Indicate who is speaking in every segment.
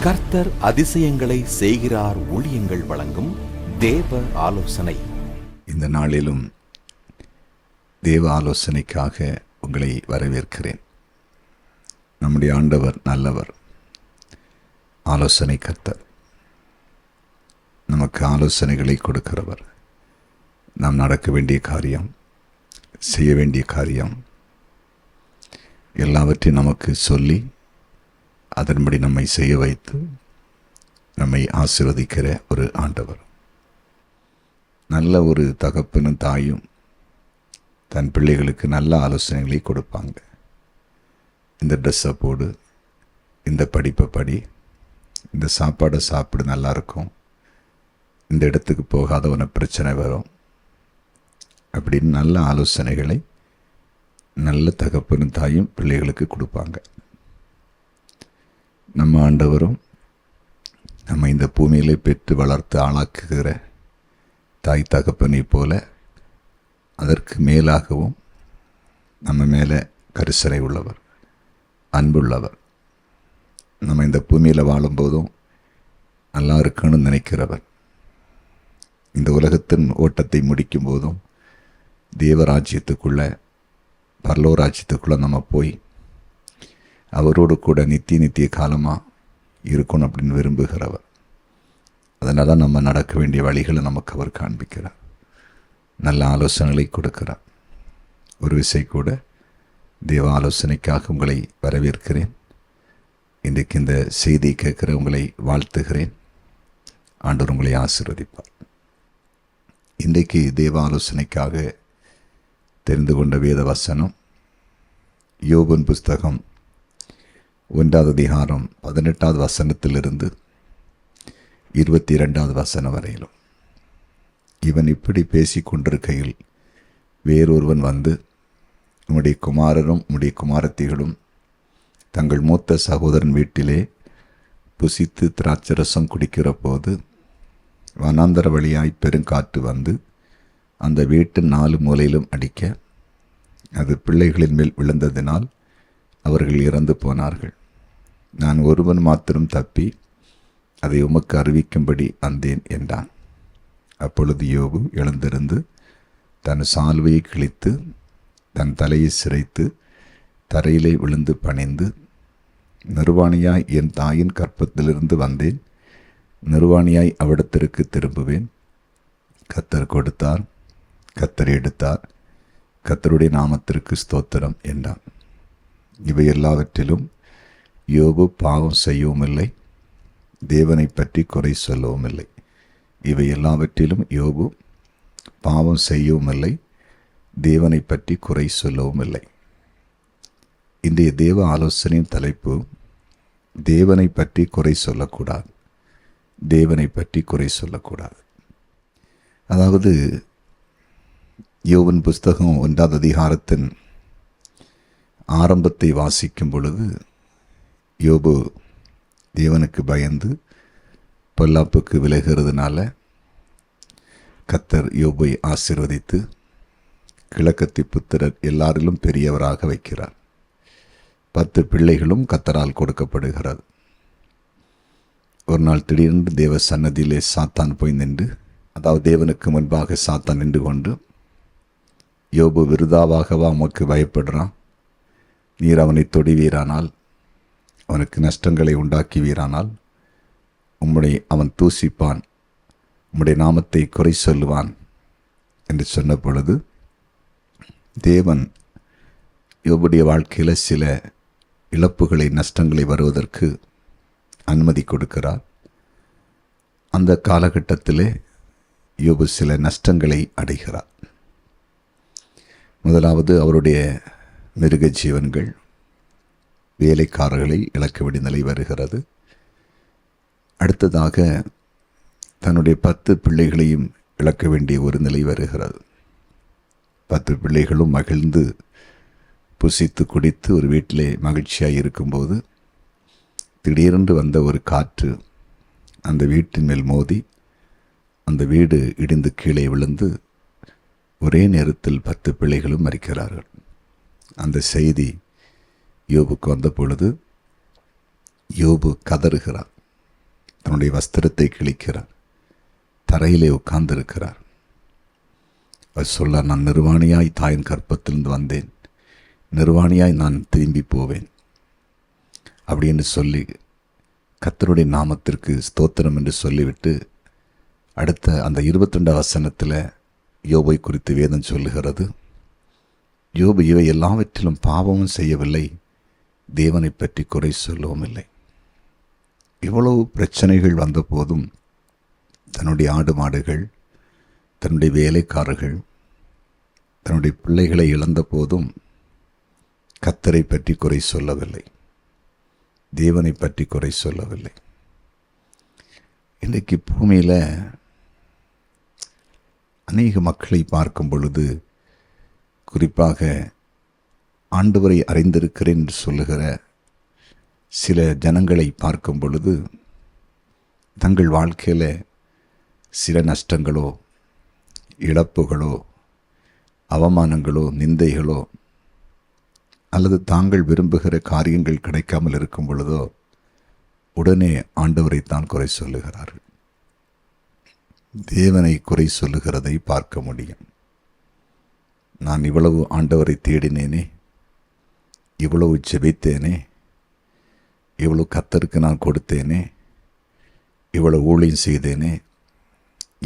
Speaker 1: கர்த்தர் அதிசயங்களை செய்கிறார் ஊழியங்கள் வழங்கும் தேவ ஆலோசனை.
Speaker 2: இந்த நாளிலும் தேவ ஆலோசனைக்காக உங்களை வரவேற்கிறேன். நம்முடைய ஆண்டவர் நல்லவர், ஆலோசனை கர்த்தர், நமக்கு ஆலோசனைகளை கொடுக்கிறவர். நாம் நடக்க வேண்டிய காரியம், செய்ய வேண்டிய காரியம் எல்லாவற்றையும் நமக்கு சொல்லி அதன்படி நம்மை செய்ய வைத்து நம்மை ஆசீர்வதிக்கிற ஒரு ஆண்டவர். நல்ல ஒரு தகப்பனும் தாயும் தன் பிள்ளைகளுக்கு நல்ல ஆலோசனைகளை கொடுப்பாங்க. இந்த ட்ரெஸ்ஸை போடு, இந்த படிப்பை படி, இந்த சாப்பாடை சாப்பிடு, நல்லா இருக்கும், இந்த இடத்துக்கு போகாத உனக்கு பிரச்சனை வரும் அப்படின்னு நல்ல ஆலோசனைகளை நல்ல தகப்பனும் தாயும் பிள்ளைகளுக்கு கொடுப்பாங்க. நம்ம ஆண்டவரும் நம்ம இந்த பூமியிலே பெற்று வளர்த்து ஆளாக்குகிற தாய் தகப்பனை போல அதற்கு மேலாகவும் நம்ம மேலே கரிசனை உள்ளவர், அன்புள்ளவர். நம்ம இந்த பூமியில் வாழும்போதும் நல்லா இருக்குன்னு நினைக்கிறவர். இந்த உலகத்தின் ஓட்டத்தை முடிக்கும் போதும் தேவராஜ்யத்துக்குள்ளே, பரலோராஜ்யத்துக்குள்ளே நம்ம போய் அவரோடு கூட நித்திய காலமாக இருக்கணும் அப்படின்னு விரும்புகிறவர். அதனால தான் நம்ம நடக்க வேண்டிய வழிகளை நமக்கு அவர் காண்பிக்கிறார், நல்ல ஆலோசனைகளை கொடுக்கிறார். ஒரு விசை கூட தேவ ஆலோசனைக்காக உங்களை வரவேற்கிறேன். இன்றைக்கு இந்த செய்தியை கேட்கிற உங்களை வாழ்த்துகிறேன். ஆண்டவர் உங்களை ஆசீர்வதிப்பார். இன்றைக்கு தேவ ஆலோசனைக்காக தெரிந்து கொண்ட வேத வசனம் யோபின் புஸ்தகம் 1வது அதிகாரம் 18வது வசனத்திலிருந்து 22வது வசனம் வரையிலும். இவன் இப்படி பேசி கொண்டிருக்கையில் வேறொருவன் வந்து, உம்முடைய குமாரரும் உம்முடைய குமாரத்திகளும் தங்கள் மூத்த சகோதரன் வீட்டிலே புசித்து திராட்சரசம் குடிக்கிற போது வனாந்தர வழியாய் பெருங்காற்று வந்து அந்த வீட்டின் 4 மூலையிலும் அடிக்க, அது பிள்ளைகளின் மேல் விழுந்ததினால் அவர்கள் இறந்து போனார்கள். நான் ஒருவன் மாத்திரம் தப்பி அதை உமக்கு அறிவிக்கும்படி வந்தேன் என்றான். அப்பொழுது யோபு எழுந்திருந்து தன் சால்வையை கிழித்து தன் தலையை சிரைத்து தரையிலே விழுந்து பணிந்து, நிர்வாணியாய் என் தாயின் கற்பத்திலிருந்து வந்தேன், நிர்வாணியாய் அவ்விடத்திற்கு திரும்புவேன். கர்த்தர் கொடுத்தார், கர்த்தர் எடுத்தார், கர்த்தருடைய நாமத்திற்கு ஸ்தோத்திரம் என்றான். இவை எல்லாவற்றிலும் யோபு பாவம் செய்யவும் இல்லை, தேவனை பற்றி குறை சொல்லவும் இல்லை. இவை எல்லாவற்றிலும் யோபு பாவம் செய்யவும் இல்லை, தேவனை பற்றி குறை சொல்லவும் இல்லை. இன்றைய தேவ ஆலோசனையின் தலைப்பு, தேவனை பற்றி குறை சொல்லக்கூடாது, தேவனை பற்றி குறை சொல்லக்கூடாது. அதாவது யோபின் புஸ்தகம் 1வது அதிகாரத்தின் ஆரம்பத்தை வாசிக்கும் பொழுது யோபு தேவனுக்கு பயந்து பொல்லாப்புக்கு விலகிறதுனால கர்த்தர் யோபை ஆசீர்வதித்து கிழக்கத்தி புத்திரர் எல்லாரிலும் பெரியவராக வைக்கிறார். 10 பிள்ளைகளும் கர்த்தரால் கொடுக்கப்படுகிறது. ஒரு நாள் திடீரென்று தேவ சன்னதியிலே சாத்தான் போய் நின்று, அதாவது தேவனுக்கு முன்பாக சாத்தான் நின்று கொண்டு, யோபு விருதாவாகவா உமக்கு பயப்படுறான்? நீர் அவனை தொடுவீரானால், அவனுக்கு நஷ்டங்களை உண்டாக்குவீரானால் அவன் தூசிப்பான், உம்முடைய நாமத்தை குறை சொல்லுவான் என்று சொன்ன பொழுது தேவன் யோபுடைய வாழ்க்கையில் சில இழப்புகளை, நஷ்டங்களை வருவதற்கு அனுமதி கொடுக்கிறார். அந்த காலகட்டத்திலே யோபு சில நஷ்டங்களை அடைகிறார். முதலாவது, அவருடைய மிருக ஜீவன்கள், வேலைக்காரர்களை இழக்க வேண்டிய நிலை வருகிறது. அடுத்ததாக தன்னுடைய 10 பிள்ளைகளையும் இழக்க வேண்டிய ஒரு நிலை வருகிறது. 10 பிள்ளைகளும் மகிழ்ந்து புசித்து குடித்து ஒரு வீட்டிலே மகிழ்ச்சியாக இருக்கும்போது திடீரென்று வந்த ஒரு காற்று அந்த வீட்டின் மேல் மோதி அந்த வீடு இடிந்து கீழே விழுந்து ஒரே நேரத்தில் 10 பிள்ளைகளும் மரிக்கிறார்கள். அந்த செய்தி யோபுக்கு வந்த பொழுது யோபு கதறுகிறார். தன்னுடைய வஸ்திரத்தை கிழிக்கிறார், தரையிலே உட்கார்ந்திருக்கிறார். அவர் சொல்ல, நான் நிர்வாணியாய் தாயின் கற்பத்திலிருந்து வந்தேன், நிர்வாணியாய் நான் திரும்பி போவேன் அப்படின்னு சொல்லி கர்த்தருடைய நாமத்திற்கு ஸ்தோத்திரம் என்று சொல்லிவிட்டு அடுத்த அந்த 22 வசனத்தில் யோபை குறித்து வேதம் சொல்லுகிறது. யோபு இவை எல்லாவற்றிலும் பாவமும் செய்யவில்லை, தேவனை பற்றி குறை சொல்லவும் இல்லை. இவ்வளவு பிரச்சனைகள் வந்த போதும் தன்னுடைய ஆடு மாடுகள், தன்னுடைய வேலைக்காரர்கள், தன்னுடைய பிள்ளைகளை இழந்த போதும் கர்த்தரை பற்றி குறை சொல்லவில்லை, தேவனை பற்றி குறை சொல்லவில்லை. இன்றைக்கு பூமியில் அநேக மக்களை பார்க்கும் பொழுது, குறிப்பாக ஆண்டவரை அறிந்திருக்கிறேன் என்று சொல்லுகிற சில ஜனங்களை பார்க்கும் பொழுது, தங்கள் வாழ்க்கையில் சில நஷ்டங்களோ, இழப்புகளோ, அவமானங்களோ, நிந்தைகளோ, அல்லது தாங்கள் விரும்புகிற காரியங்கள் கிடைக்காமல் இருக்கும் பொழுதோ உடனே ஆண்டவரைத்தான் குறை சொல்லுகிறார்கள். தேவனை குறை சொல்லுகிறதை பார்க்க முடியும். நான் இவ்வளவு ஆண்டவரை தேடினேனே, இவ்வளவு ஜெபித்தேனே, இவ்வளவு கர்த்தருக்கு நான் கொடுத்தேனே, இவ்வளவு ஊழியம் செய்தேனே,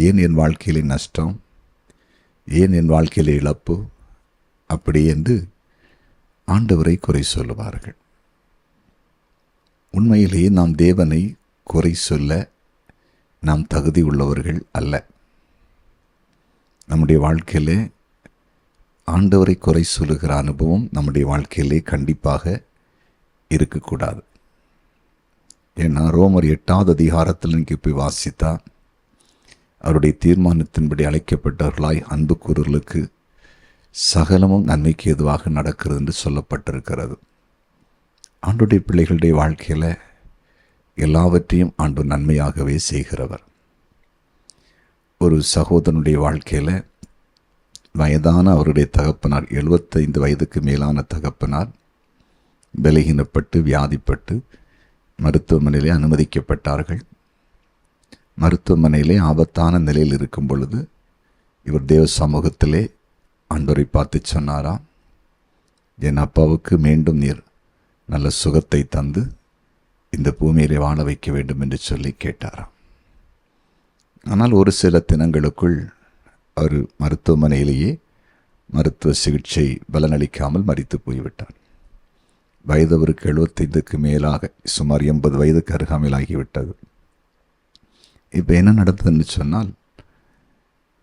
Speaker 2: ஏன் என் வாழ்க்கையிலே நஷ்டம், ஏன் என் வாழ்க்கையிலே இழப்பு, அப்படி என்று ஆண்டவரை குறை சொல்லுவார்கள். உண்மையிலேயே நாம் தேவனை குறை சொல்ல நாம் தகுதி உள்ளவர்கள் அல்ல. நம்முடைய வாழ்க்கையிலே ஆண்டவரை குறை சொல்லுகிற அனுபவம் நம்முடைய வாழ்க்கையிலே கண்டிப்பாக இருக்கக்கூடாது. ஏன்னா ரோமர் 8வது அதிகாரத்தில் நீங்கள் போய் வாசித்தா, அவருடைய தீர்மானத்தின்படி அழைக்கப்பட்டவர்களாய் அன்பு கூறுகளுக்கு சகலமும் நன்மைக்கு எதுவாக நடக்கிறது என்று சொல்லப்பட்டிருக்கிறது. ஆண்டுடைய பிள்ளைகளுடைய வாழ்க்கையில் எல்லாவற்றையும் ஆண்டு நன்மையாகவே செய்கிறவர். ஒரு சகோதரனுடைய வாழ்க்கையில் வயதான அவருடைய தகப்பனார், 75 வயதுக்கு மேலான தகப்பனார் பலகீனப்பட்டு வியாதிப்பட்டு மருத்துவமனையிலே அனுமதிக்கப்பட்டார்கள். மருத்துவமனையிலே ஆபத்தான நிலையில் இருக்கும் பொழுது இவர் தேவ சமூகத்திலே ஆண்டவரை பார்த்து சொன்னாராம், என் அப்பாவுக்கு மீண்டும் நீர் நல்ல சுகத்தை தந்து இந்த பூமியிலே வாழ வைக்க வேண்டும் என்று சொல்லி கேட்டாராம். ஆனால் ஒரு சில தினங்களுக்குள் அவர் மருத்துவமனையிலேயே மருத்துவ சிகிச்சை பலனளிக்காமல் மரித்து போய்விட்டார். வயது அவருக்கு 75க்கு மேலாக, சுமார் 80 வயதுக்கு அருகாமையில் ஆகிவிட்டது. இப்போ என்ன நடந்ததுன்னு சொன்னால்,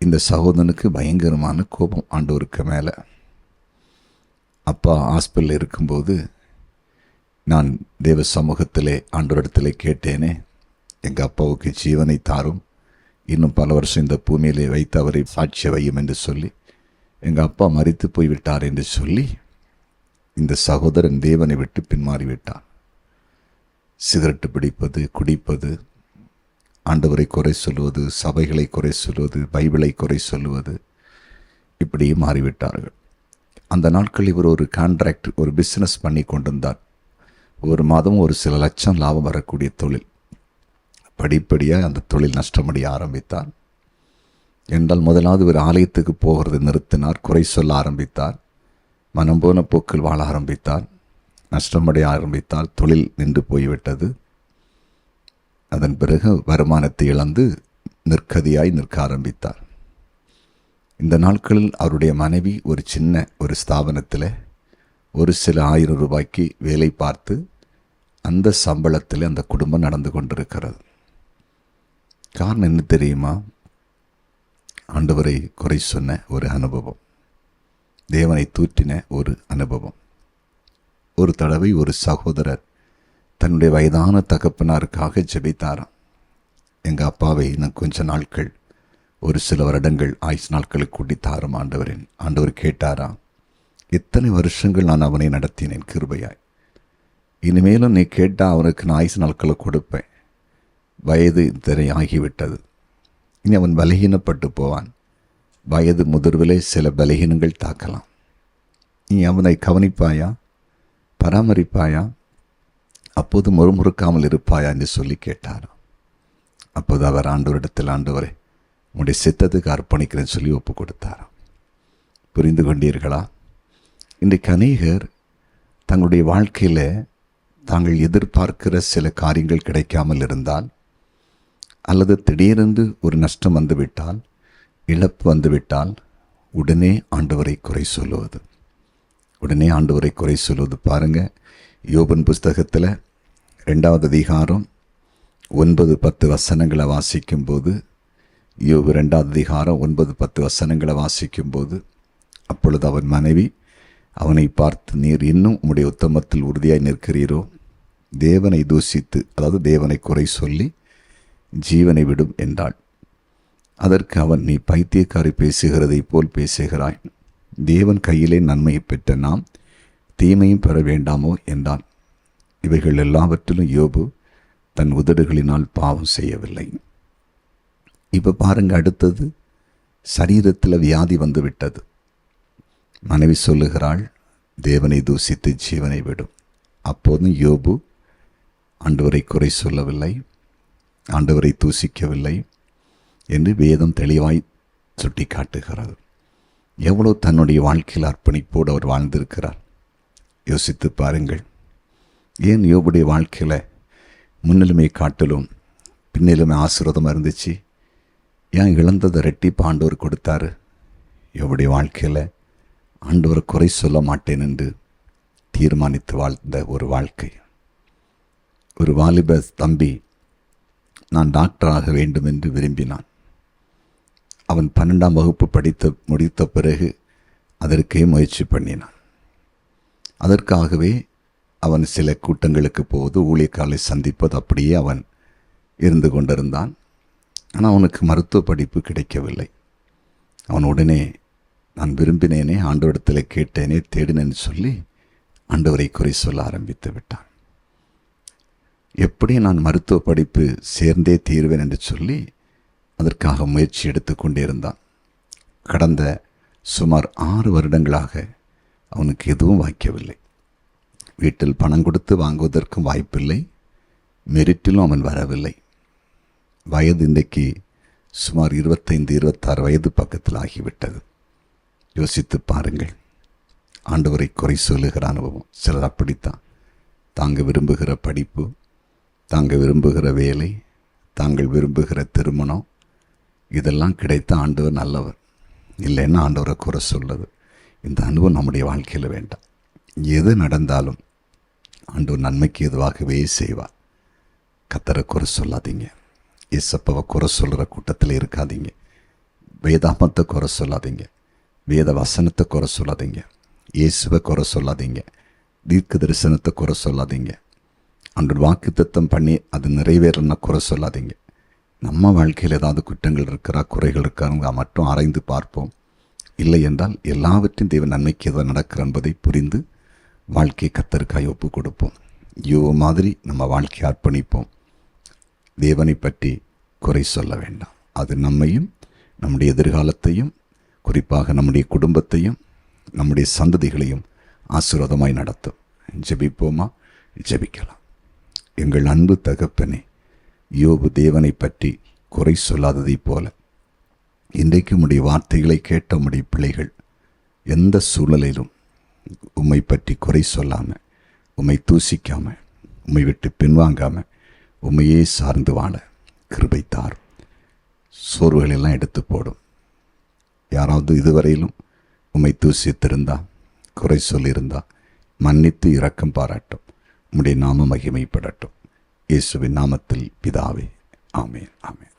Speaker 2: இந்த சகோதரனுக்கு பயங்கரமான கோபம் ஆண்டவருக்கு மேலே. அப்பா ஹாஸ்பிட்டலில் இருக்கும்போது நான் தேவ சமூகத்திலே ஆண்டவரிடத்திலே கேட்டேனே, எங்கள் அப்பாவுக்கு ஜீவனை தாரும், இன்னும் பல வருஷம் இந்த பூமியிலே வைத்து அவரை சாட்சிய வையும் என்று சொல்லி, எங்கள் அப்பா மரித்து போய்விட்டார் என்று சொல்லி இந்த சகோதரன் தேவனை விட்டு பின்மாறிவிட்டான். சிகரெட்டு பிடிப்பது, குடிப்பது, ஆண்டவரை குறை சொல்லுவது, சபைகளை குறை சொல்லுவது, பைபிளை குறை சொல்லுவது, இப்படியே மாறிவிட்டார்கள். அந்த நாட்கள் இவர் ஒரு கான்ட்ராக்ட், ஒரு பிஸ்னஸ் பண்ணி கொண்டிருந்தார். ஒரு மாதம் ஒரு சில லட்சம் லாபம் வரக்கூடிய தொழில். படிப்படியாக அந்த தொழில் நஷ்டமடைய ஆரம்பித்தார். என்றால் முதலாவது ஒரு ஆலயத்துக்கு போகிறது நிறுத்தினார், குறை சொல்ல ஆரம்பித்தார், மனம் போன போக்கில் வாழ ஆரம்பித்தார், நஷ்டமடைய ஆரம்பித்தார், தொழில் நின்று போய்விட்டது. அதன் பிறகு வருமானத்தை இழந்து நிற்கதியாய் நிற்க ஆரம்பித்தார். இந்த நாட்களில் அவருடைய மனைவி ஒரு சின்ன ஒரு ஸ்தாபனத்தில் ஒரு சில 1000 ரூபாய்க்கு வேலை பார்த்து அந்த சம்பளத்தில் அந்த குடும்பம் நடந்து கொண்டிருக்கிறது. காரணம் என்ன தெரியுமா? ஆண்டவரை குறை சொன்ன ஒரு அனுபவம், தேவனை தூற்றின ஒரு அனுபவம். ஒரு தடவை ஒரு சகோதரர் தன்னுடைய வயதான தகப்பனாருக்காக ஜெபித்தாராம். எங்கள் அப்பாவை இன்னும் கொஞ்ச நாட்கள், ஒரு சில வருடங்கள், ஆயுசு நாட்களை கூட்டி தாரும் ஆண்டவரின். ஆண்டவர் கேட்டாராம், எத்தனை வருஷங்கள் நான் அவனை நடத்தினேன் கிருபையாய், இனிமேலும் நீ கேட்டால் அவனுக்கு நான் ஆயுசு நாட்களை கொடுப்பேன். வயது இத்தனை ஆகிவிட்டது, இனி அவன் பலகீனப்பட்டு போவான். வயது முதிர்விலே சில பலகீனங்கள் தாக்கலாம். நீ அவனை கவனிப்பாயா, பராமரிப்பாயா, அப்போது முறுமுறுக்காமல் இருப்பாயா என்று சொல்லி கேட்டாராம். அப்போது அவர் ஆண்டவரிடத்தில், ஆண்டவரே உங்களுடைய சித்தத்துக்கு அர்ப்பணிக்கிறேன்னு சொல்லி ஒப்பு கொடுத்தார். புரிந்து கொண்டீர்களா? இன்றைக்கு அநேகர் தங்களுடைய வாழ்க்கையில் தாங்கள் எதிர்பார்க்கிற சில காரியங்கள் கிடைக்காமல் இருந்தால், அல்லது திடீரென்று ஒரு நஷ்டம் வந்துவிட்டால், இழப்பு வந்துவிட்டால், உடனே ஆண்டவரை குறை சொல்லுவது. பாருங்கள், யோபின் புஸ்தகத்தில் 2வது அதிகாரம் 9-10 வசனங்களை வாசிக்கும்போது, யோபு 2வது அதிகாரம் 9-10 வசனங்களை வாசிக்கும்போது, அப்பொழுது அவன் மனைவி அவனை பார்த்து, நீர் இன்னும் உம்முடைய உத்தமத்தில் உறுதியாய் நிற்கிறீரோ? தேவனை தூசித்து, அதாவது தேவனை குறை சொல்லி ஜீவனை விடும் என்றாள். அதற்கு அவன், நீ பைத்தியக்காரி பேசுகிறதை போல் பேசுகிறாய். தேவன் கையிலே நன்மையை பெற்ற நாம் தீமையும் பெற வேண்டாமோ என்றான். இவைகள் எல்லாவற்றிலும் யோபு தன் உதடுகளினால் பாவம் செய்யவில்லை. இப்போ பாருங்க, அடுத்தது சரீரத்தில் வியாதி வந்து விட்டது. மனைவி சொல்லுகிறாள், தேவனை தூசித்து ஜீவனை விடும். அப்போதும் யோபு ஆண்டவரை குறை சொல்லவில்லை, ஆண்டவரை தூசிக்கவில்லை என்று வேதம் தெளிவாய் சுட்டி காட்டுகிறது. எவ்வளோ தன்னுடைய வாழ்க்கையில் அர்ப்பணிப்போடு அவர் வாழ்ந்திருக்கிறார். யோசித்து பாருங்கள். ஏன் யோபுடைய வாழ்க்கையில் முன்னிலுமே காட்டிலும் பின்னிலுமே ஆசீர்வாதமாக இருந்துச்சு? ஏன் இழந்ததை ரெட்டிப்பு ஆண்டவர் கொடுத்தாரு? யோபுடைய வாழ்க்கையில் ஆண்டவரை குறை சொல்ல மாட்டேன் என்று தீர்மானித்து வாழ்ந்த ஒரு வாழ்க்கை. ஒரு வாலிப தம்பி நான் டாக்டராக வேண்டும் என்று விரும்பினான். அவன் 12ஆம் வகுப்பு முடித்த பிறகு அதற்கே முயற்சி பண்ணினான். அதற்காகவே அவன் சில கூட்டங்களுக்கு போவது, ஊழியக்காரர்களை சந்திப்பது, அப்படியே அவன் இருந்து கொண்டிருந்தான். ஆனால் அவனுக்கு மருத்துவ படிப்பு கிடைக்கவில்லை. அவன் உடனே, நான் விரும்பினேனே, ஆண்டவரிடத்தில் கேட்டேனே, தேடினேன்னு சொல்லி ஆண்டவரை குறை சொல்ல ஆரம்பித்து விட்டான். எப்படி நான் மருத்துவ படிப்பு சேர்ந்தே தீர்வேன் என்று சொல்லி அதற்காக முயற்சி எடுத்து கொண்டே இருந்தான். கடந்த சுமார் 6 வருடங்களாக அவனுக்கு எதுவும் வாய்க்கவில்லை. வீட்டில் பணம் கொடுத்து வாங்குவதற்கும் வாய்ப்பில்லை, மெரிட்டிலும் அவன் வரவில்லை. வயது இன்றைக்கு சுமார் 25-26 வயது பக்கத்தில் ஆகிவிட்டது. யோசித்து பாருங்கள், ஆண்டவரை குறை சொல்லுகிற அனுபவம். சிலர் அப்படித்தான். தாங்க விரும்புகிற படிப்பு, தாங்க விரும்புகிற வேலை, தாங்கள் விரும்புகிற திருமணம், இதெல்லாம் கிடைத்த ஆண்டவர் நல்லவர், இல்லைன்னா ஆண்டவரை குறை சொல்லுது. இந்த அனுபவம் நம்முடைய வாழ்க்கையில் வேண்டாம். எது நடந்தாலும் ஆண்டவர் நன்மைக்கு எதுவாகவே செய்வார். கர்த்தரை குறை சொல்லாதீங்க, இயேசப்பாவை குறை சொல்கிற கூட்டத்தில் இருக்காதீங்க, வேதாமத்தை குறை சொல்லாதீங்க, வேத வசனத்தை குறை சொல்லாதீங்க, இயேசுவை குறை சொல்லாதீங்க, தீர்க்க தரிசனத்தை குறை சொல்லாதீங்க, அன்று வாக்குத்தத்தம் பண்ணி அது நிறைவேறனா குறை சொல்லாதீங்க. நம்ம வாழ்க்கையில் ஏதாவது குற்றங்கள் இருக்கிறா, குறைகள் இருக்கிறாங்க மட்டும் ஆராய்ந்து பார்ப்போம். இல்லை என்றால் எல்லாவற்றையும் தேவன் நன்மைக்கு எதாவது நடக்கிற என்பதை புரிந்து வாழ்க்கையை கர்த்தருக்காய் ஒப்பு கொடுப்போம். யோபு மாதிரி நம்ம வாழ்க்கையை அர்ப்பணிப்போம். தேவனை பற்றி குறை சொல்ல வேண்டாம். அது நம்மையும் நம்முடைய எதிர்காலத்தையும், குறிப்பாக நம்முடைய குடும்பத்தையும் நம்முடைய சந்ததிகளையும் ஆசீர்வாதமாய் நடத்தும். ஜெபிப்போமா? ஜெபிக்கலாம். எங்கள் அன்பு தகப்பனே, யோபு தேவனை பற்றி குறை சொல்லாததைப் போல இன்றைக்கு உம்முடைய வார்த்தைகளை கேட்ட உம்முடைய பிள்ளைகள் எந்த சூழ்நிலையிலும் உம்மை பற்றி குறை சொல்லாமல், உம்மை தூசிக்காமல், உம்மை விட்டு பின்வாங்காமல் உம்மையே சார்ந்து வாழ கிருபை தாரும். சோர்வுகளெல்லாம் எடுத்து போடும். யாராவது இதுவரையிலும் உம்மை தூசித்திருந்தா, குறை சொல்லியிருந்தா, மன்னித்து இரக்கம் பாராட்டும். உம்முடைய நாம மகிமைப்படட்டும். இயேசுவின் நாமத்தில் பிதாவே, ஆமென், ஆமென்.